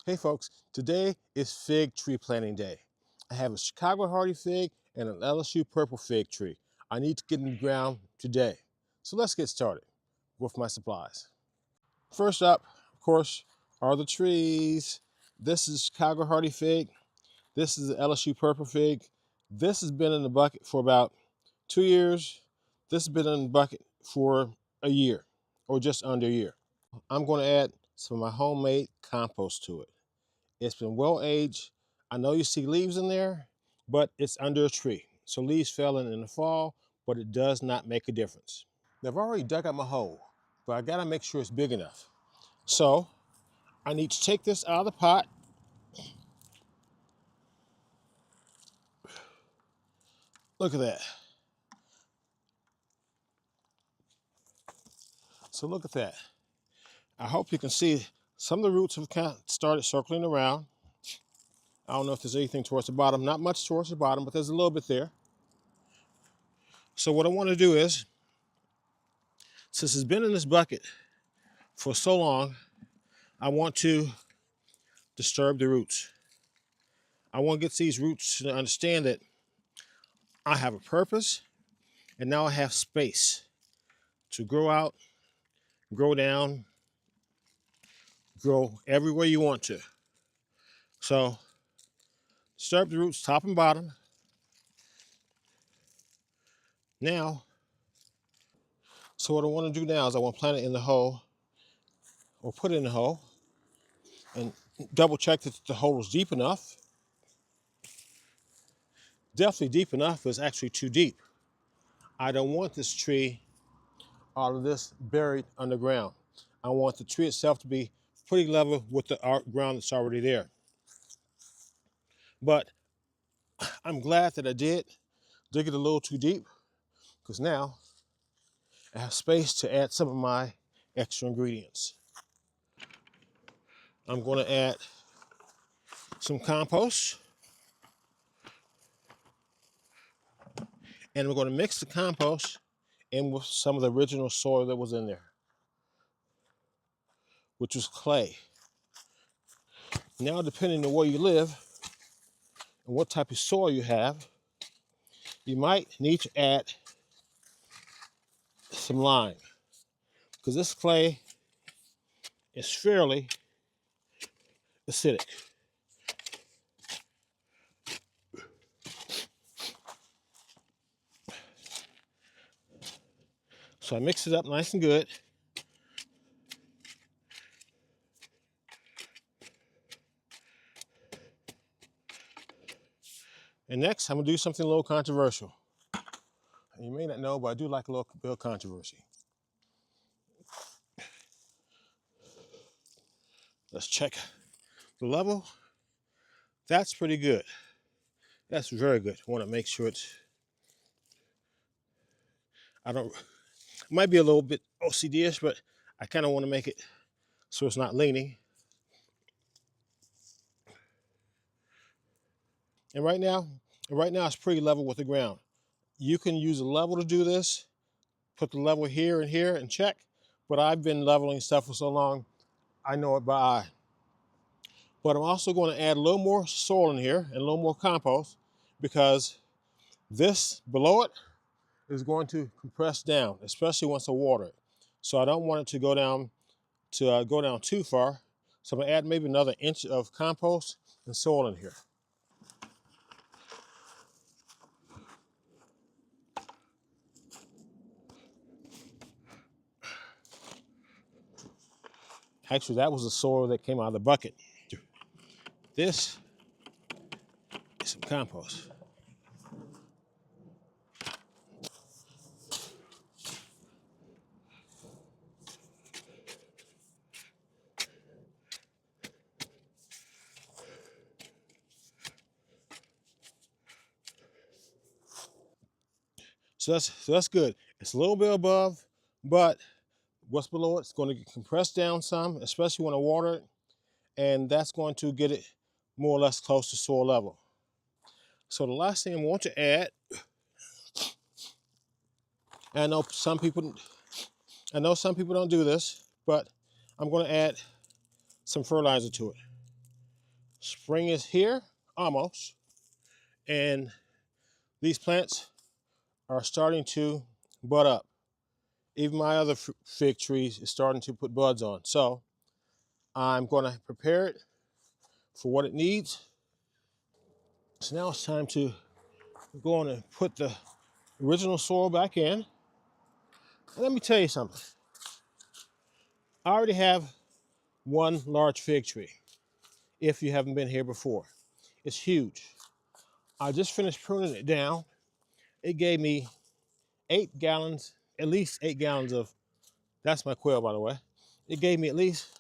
Hey folks, today is fig tree planting day. I have a Chicago hardy fig and an LSU purple fig tree. I need to get in the ground today. So let's get started with my supplies. First up, of course, are the trees. This is Chicago hardy fig. This is the LSU purple fig. This has been in the bucket for about 2 years. This has been in the bucket for a year or just under a year. I'm going to add some of my homemade compost to it. It's been well aged. I know you see leaves in there, but it's under a tree. So leaves fell in the fall, but it does not make a difference. Now, I've already dug out my hole, but I gotta make sure it's big enough. So I need to take this out of the pot. Look at that. So look at that. I hope you can see some of the roots have kind of started circling around. I don't know if there's anything towards the bottom, not much towards the bottom, but there's a little bit there. So what I want to do is, since it's been in this bucket for so long, I want to disturb the roots. I want to get these roots to understand that I have a purpose and now I have space to grow out, grow down, grow everywhere you want to. So disturb the roots top and bottom. Now, so what I want to do now is I want to plant it in the hole or put it in the hole and double check that the hole is deep enough. Definitely deep enough, but it's actually too deep. I don't want this tree, all of this buried underground. I want the tree itself to be pretty level with the ground that's already there. But I'm glad that I did dig it a little too deep, because now I have space to add some of my extra ingredients. I'm going to add some compost, and we're going to mix the compost in with some of the original soil that was in there, which was clay. Now, depending on where you live and what type of soil you have, you might need to add some lime, because this clay is fairly acidic. So I mix it up nice and good. And next, I'm gonna do something a little controversial. You may not know, but I do like a little bit of controversy. Let's check the level. That's pretty good. That's very good. I want to make sure it's, it might be a little bit OCD-ish, but I kind of want to make it so it's not leaning. And right now it's pretty level with the ground. You can use a level to do this, put the level here and check, but I've been leveling stuff for so long, I know it by eye. But I'm also going to add a little more soil in here and a little more compost, because this below it is going to compress down, especially once I water it. So I don't want it to go down too far. So I'm gonna add maybe another inch of compost and soil in here. Actually, that was the soil that came out of the bucket. This is some compost. So that's good. It's a little bit above, but what's below it's going to get compressed down some, especially when I water it, and that's going to get it more or less close to soil level. So the last thing I want to add, and I know some people don't do this, but I'm going to add some fertilizer to it. Spring is here, almost, and these plants are starting to bud up. Even my other fig trees is starting to put buds on. So I'm going to prepare it for what it needs. So now it's time to go on and put the original soil back in. And let me tell you something. I already have one large fig tree, if you haven't been here before. It's huge. I just finished pruning it down. It gave me 8 gallons, at least 8 gallons of, that's my quail, by the way. It gave me at least,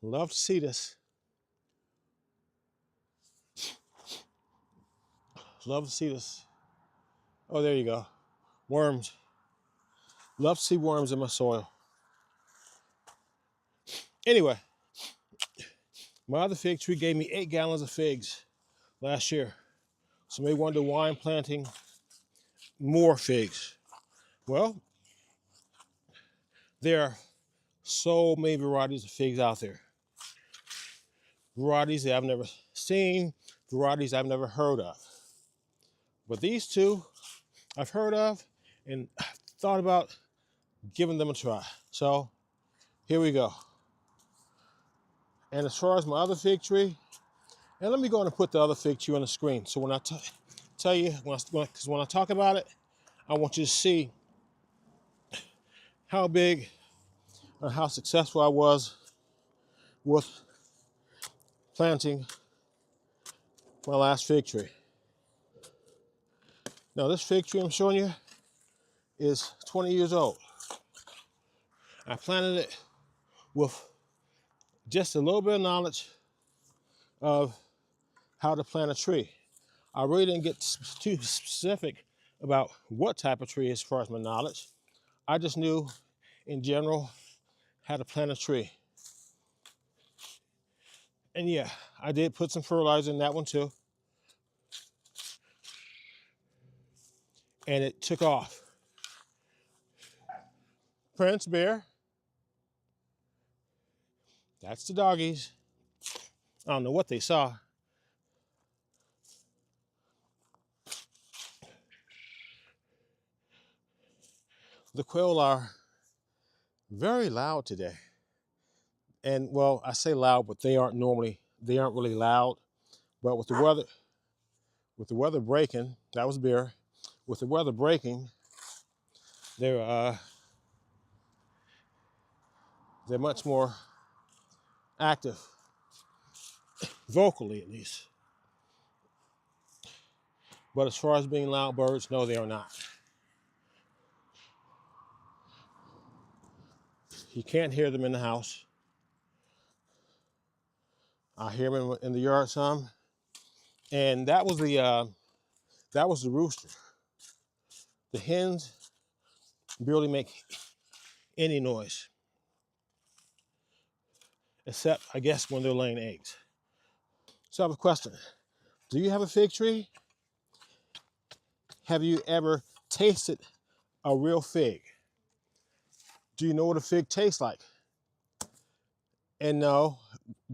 love to see this. Love to see this. Oh, there you go. Worms. Love to see worms in my soil. Anyway, my other fig tree gave me 8 gallons of figs last year. So maybe wonder why I'm planting more figs. Well, there are so many varieties of figs out there. Varieties that I've never seen, varieties I've never heard of. But these two I've heard of and thought about giving them a try. So here we go. And as far as my other fig tree, and let me go on and put the other fig tree on the screen. So when I tell you, because when I talk about it, I want you to see how big and how successful I was with planting my last fig tree. Now this fig tree I'm showing you is 20 years old. I planted it with just a little bit of knowledge of how to plant a tree. I really didn't get too specific about what type of tree as far as my knowledge. I just knew in general how to plant a tree. And yeah, I did put some fertilizer in that one too. And it took off. Prince Bear. That's the doggies. I don't know what they saw. The quail are very loud today. And well, I say loud, but they aren't really loud. But with the weather breaking, that was Bear. With the weather breaking, they're much more active, vocally at least. But as far as being loud birds, no, they are not. You can't hear them in the house. I hear them in the yard some. And that was the rooster. The hens barely make any noise, except I guess when they're laying eggs. So I have a question. Do you have a fig tree? Have you ever tasted a real fig? Do you know what a fig tastes like? And no,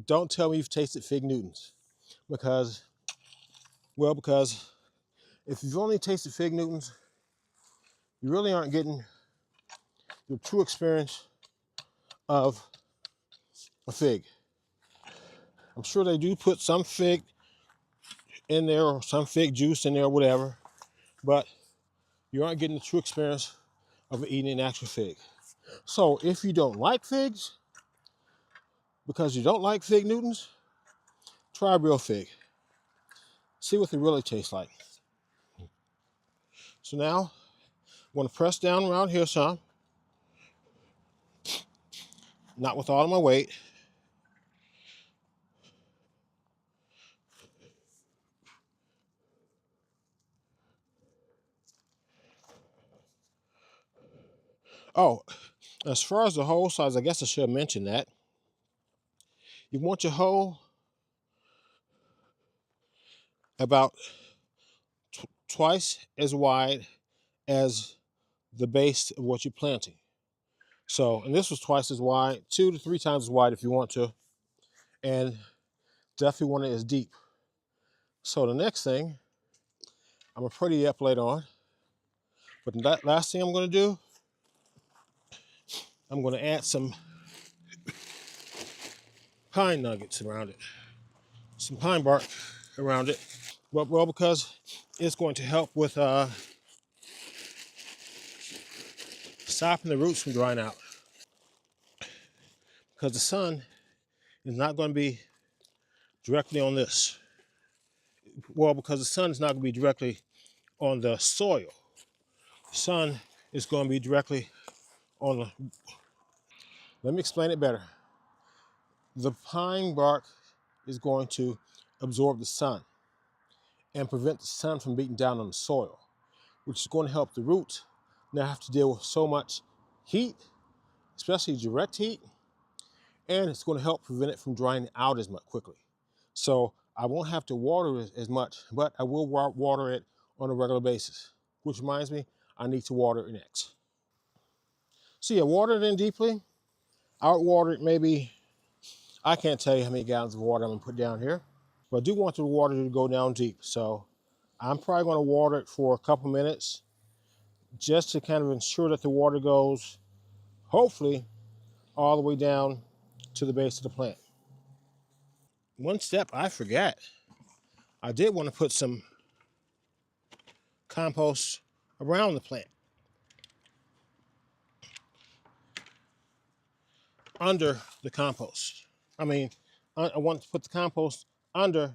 don't tell me you've tasted fig Newtons, because if you've only tasted fig Newtons, you really aren't getting the true experience of a fig. I'm sure they do put some fig in there or some fig juice in there or whatever, but you aren't getting the true experience of eating an actual fig. So if you don't like figs, because you don't like fig Newtons, try a real fig. See what they really taste like. So now, I'm going to press down around here some. Not with all of my weight. Oh, as far as the hole size, I guess I should have mentioned that. You want your hole about twice as wide as the base of what you're planting. So, and this was twice as wide, 2 to 3 times as wide if you want to. and definitely want it as deep. So the next thing, I'm gonna pretty up later on, but the last thing I'm gonna do, I'm gonna add some pine nuggets around it, some pine bark around it. Well, because it's going to help with stopping the roots from drying out. Because the sun is not going to be directly on this. Well, because the sun is not going to be directly on the soil. The sun is going to be directly on the. Let me explain it better. The pine bark is going to absorb the sun and prevent the sun from beating down on the soil, which is going to help the roots not have to deal with so much heat, especially direct heat, and it's going to help prevent it from drying out as much quickly. So I won't have to water it as much, but I will water it on a regular basis, which reminds me, I need to water it next. So yeah, water it in deeply. I'll water it maybe, I can't tell you how many gallons of water I'm gonna put down here, but I do want the water to go down deep. So I'm probably gonna water it for a couple minutes just to kind of ensure that the water goes, hopefully, all the way down to the base of the plant. One step I forgot. I did want to put some compost around the plant, under the compost. I want to put the compost under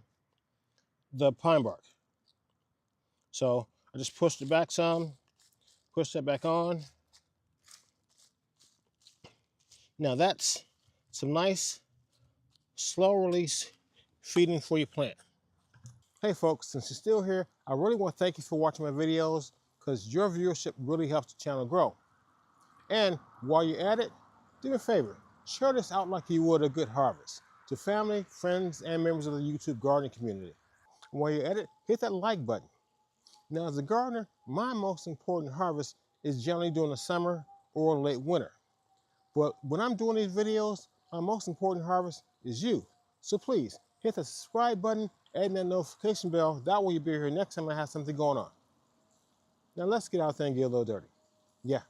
the pine bark. So I just pushed it back some, push that back on. Now that's some nice slow release feeding for your plant. Hey folks, since you're still here, I really want to thank you for watching my videos because your viewership really helps the channel grow. And while you're at it, do me a favor, share this out like you would a good harvest to family, friends, and members of the YouTube gardening community. And while you're at it, hit that like button. Now as a gardener, my most important harvest is generally during the summer or late winter. But when I'm doing these videos, my most important harvest is you. So please, hit the subscribe button and that notification bell. That way you'll be here next time I have something going on. Now let's get out there and get a little dirty. Yeah.